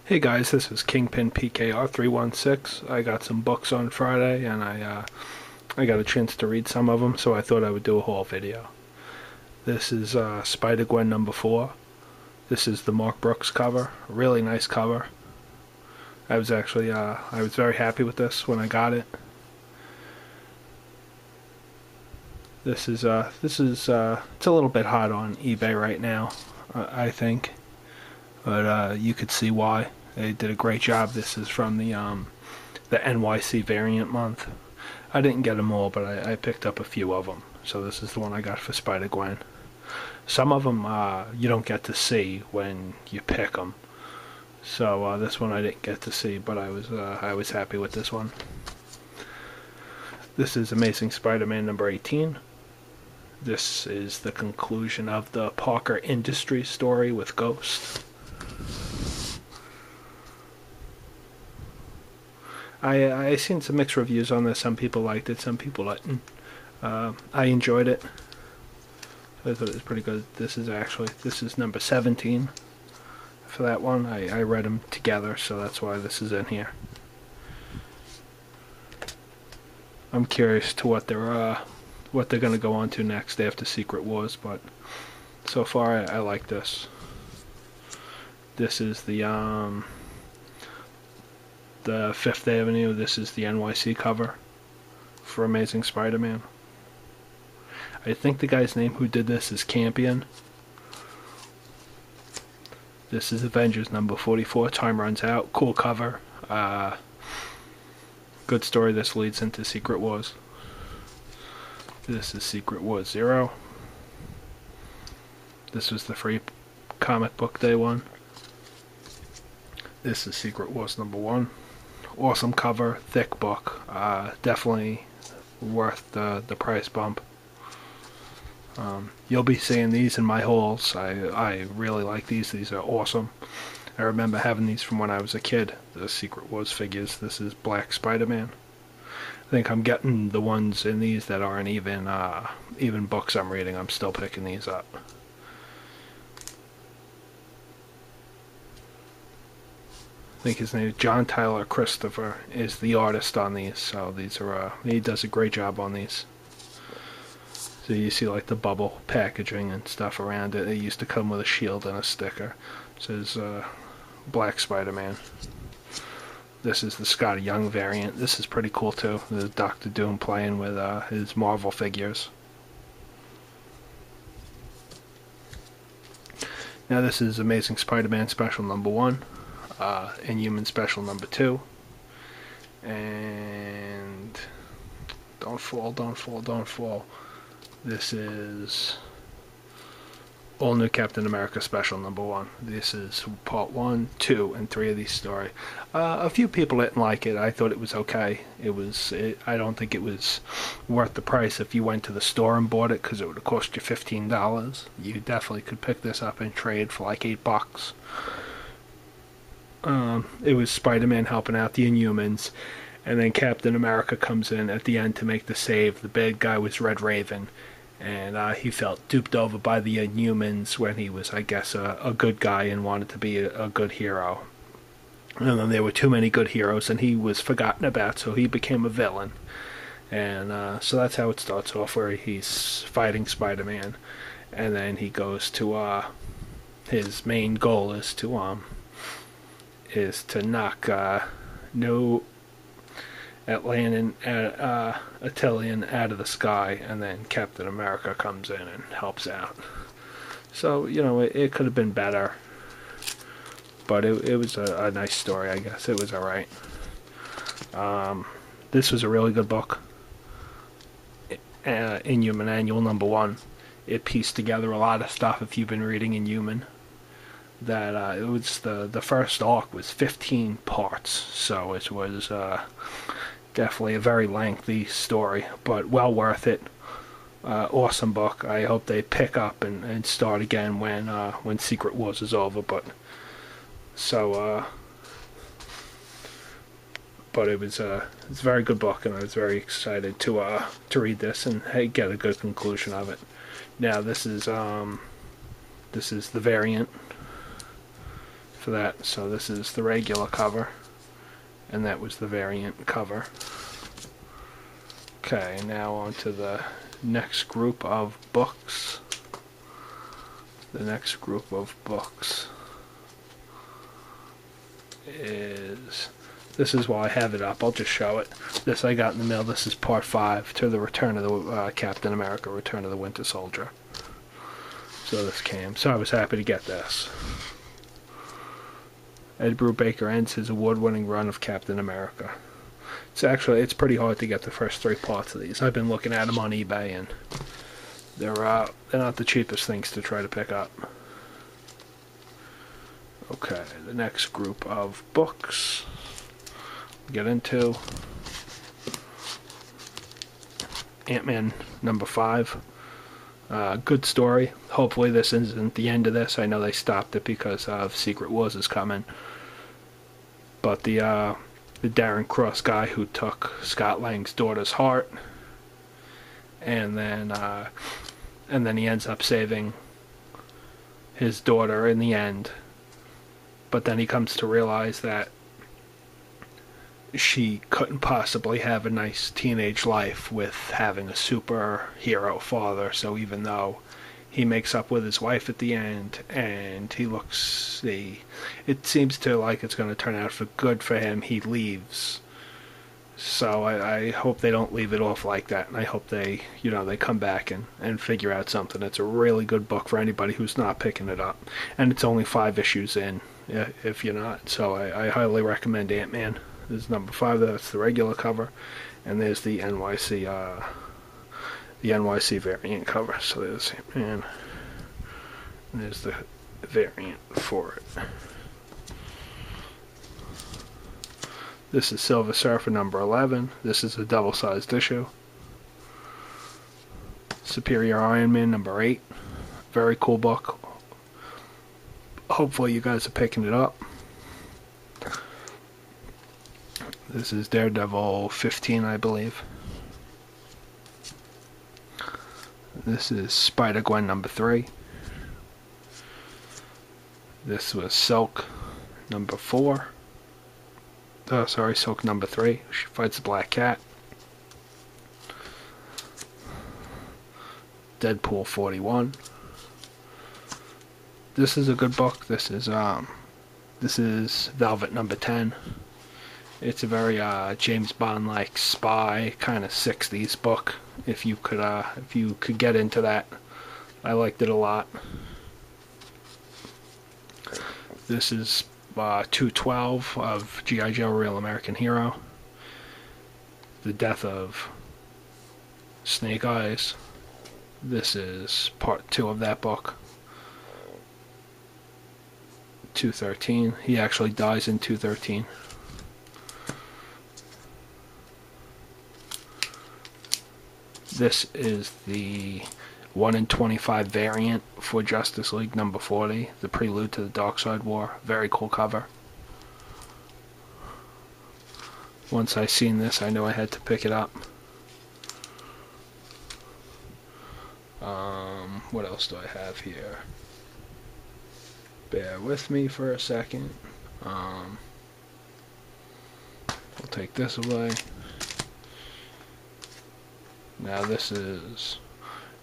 Hey guys, this is Kingpin PKR 316. I got some books on Friday and I got a chance to read some of them, so I thought I would do a whole video. This is Spider-Gwen number 4. This is the Mark Brooks cover. A really nice cover. I was very happy with this when I got it. It's a little bit hot on eBay right now, I think. But you could see why. They did a great job. This is from the NYC variant month. I didn't get them all, but I picked up a few of them. So this is the one I got for Spider-Gwen. Some of them you don't get to see when you pick them. So this one I didn't get to see, but I was happy with this one. This is Amazing Spider-Man number 18. This is the conclusion of the Parker Industries story with Ghost. I seen some mixed reviews on this. Some people liked it, some people didn't. I enjoyed it. I thought it was pretty good. This is number 17 for that one. I read them together, so that's why this is in here. I'm curious to what they're gonna go on to next after Secret Wars, but so far I like this. This is the Fifth Avenue. This is the NYC cover for Amazing Spider-Man. I think the guy's name who did this is Campion. This is Avengers number 44. Time runs out. Cool cover. Good story. This leads into Secret Wars. This is Secret Wars 0. This was the free comic book day one. This is Secret Wars number 1. Awesome cover, thick book. Definitely worth the price bump. You'll be seeing these in my hauls. I really like these. These are awesome. I remember having these from when I was a kid. The Secret Wars figures. This is Black Spider-Man. I think I'm getting the ones in these that aren't even books I'm reading. I'm still picking these up. I think his name is John Tyler Christopher is the artist on these. So these are he does a great job on these. So you see like the bubble packaging and stuff around it. It used to come with a shield and a sticker. It says Black Spider-Man. This is the Scott Young variant. This is pretty cool too. There's Doctor Doom playing with his Marvel figures. Now this is Amazing Spider-Man Special number 1. Inhuman Special number 2. And don't fall. This is All New Captain America Special number 1. This is part 1, 2, and 3 of these story. A few people didn't like it. I thought it was okay. I don't think it was worth the price if you went to the store and bought it, because it would have cost you $15. You definitely could pick this up and trade for like $8. It was Spider-Man helping out the Inhumans, and then Captain America comes in at the end to make the save. The bad guy was Red Raven, and he felt duped over by the Inhumans when he was, I guess, a good guy and wanted to be a good hero. And then there were too many good heroes, and he was forgotten about, so he became a villain. And so that's how it starts off, where he's fighting Spider-Man, and then he goes to his main goal is to knock no Attilan out of the sky, and then Captain America comes in and helps out. So, it could have been better, but it was a nice story, I guess. It was alright. This was a really good book. Inhuman Annual number 1. It pieced together a lot of stuff if you've been reading Inhuman. That it was the first arc was 15 parts, so it was definitely a very lengthy story, but well worth it. Awesome book. I hope they pick up and start again when Secret Wars is over. But it was it's a very good book, and I was very excited to read this and get a good conclusion of it. Now this is the variant for that. So this is the regular cover, and that was the variant cover. Okay, now on to the next group of books. The next group of books is, this is why I have it up, I'll just show it. This I got in the mail. This is part 5 to the Return of the Captain America, Return of the Winter Soldier. So this came, so I was happy to get this. Ed Brubaker ends his award-winning run of Captain America. It's pretty hard to get the first 3 parts of these. I've been looking at them on eBay, and they're not the cheapest things to try to pick up. Okay, the next group of books get into Ant-Man number 5. Good story. Hopefully this isn't the end of this. I know they stopped it because of Secret Wars is coming. But the Darren Cross guy who took Scott Lang's daughter's heart, and then he ends up saving his daughter in the end. But then he comes to realize that she couldn't possibly have a nice teenage life with having a superhero father. So even though he makes up with his wife at the end, and it seems to like it's going to turn out for good for him, he leaves. So I hope they don't leave it off like that, and I hope they come back and figure out something. It's a really good book for anybody who's not picking it up, and it's only 5 issues in, if you're not. So I highly recommend Ant-Man. This is number 5. That's the regular cover, and there's the NYC variant cover. So there's Ant-Man, and there's the variant for it. This is Silver Surfer number 11. This is a double-sized issue. Superior Iron Man number 8. Very cool book. Hopefully you guys are picking it up. This is Daredevil 15, I believe. This is Spider-Gwen number 3. This was Silk number 4. Oh, sorry, Silk number 3. She fights the Black Cat. Deadpool 41. This is a good book. This is Velvet number 10. It's a very James Bond-like spy kind of 60s book. If you could get into that, I liked it a lot. This is 212 of G.I. Joe: Real American Hero. The Death of Snake Eyes. This is part 2 of that book. 213. He actually dies in 213. This is the 1 in 25 variant for Justice League number 40, the prelude to the Darkseid War. Very cool cover. Once I seen this, I knew I had to pick it up. What else do I have here? Bear with me for a second. I'll take this away. Now this is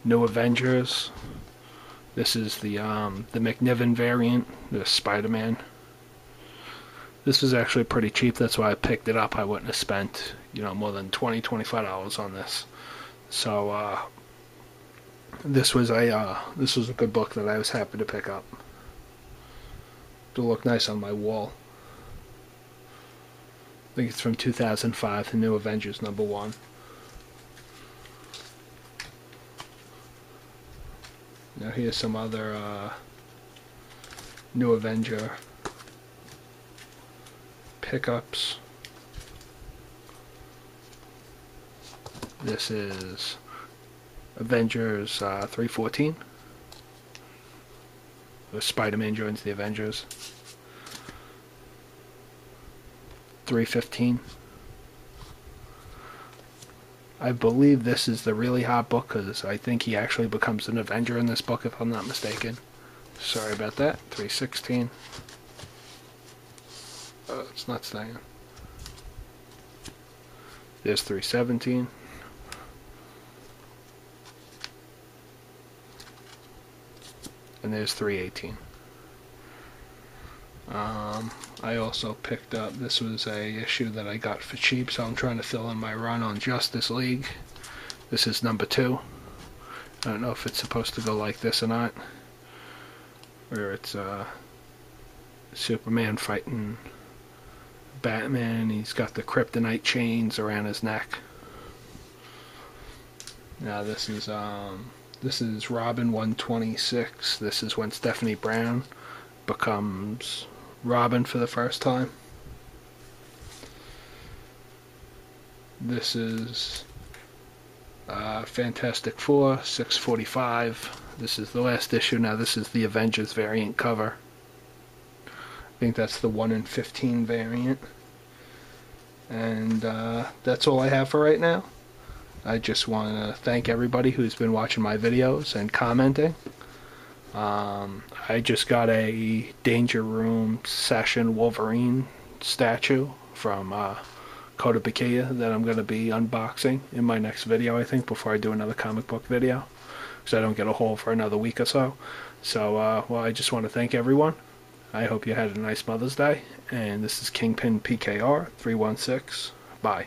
New Avengers. This is the McNiven variant, the Spider-Man. This was actually pretty cheap. That's why I picked it up. I wouldn't have spent more than $25 on this. So this was a good book that I was happy to pick up. It'll look nice on my wall. I think it's from 2005, the New Avengers number 1. Now here's some other New Avenger pickups. This is Avengers 314. Where Spider-Man joins the Avengers. 315. I believe this is the really hot book because I think he actually becomes an Avenger in this book, if I'm not mistaken. Sorry about that. 316. It's not staying. There's 317. And there's 318. I also picked up, this was a issue that I got for cheap, so I'm trying to fill in my run on Justice League. This is number 2. I don't know if it's supposed to go like this or not. Where it's Superman fighting Batman. He's got the kryptonite chains around his neck. Now this is Robin 126. This is when Stephanie Brown becomes Robin for the first time. This is Fantastic Four 645. This is the last issue. Now this is the Avengers variant cover. I think that's the 1 in 15 variant. And that's all I have for right now. I just want to thank everybody who's been watching my videos and commenting. I just got a Danger Room Session Wolverine statue from Kotobukiya that I'm going to be unboxing in my next video, I think, before I do another comic book video, because I don't get a haul for another week or so. So, well, I just want to thank everyone. I hope you had a nice Mother's Day, and this is Kingpin PKR 316. Bye.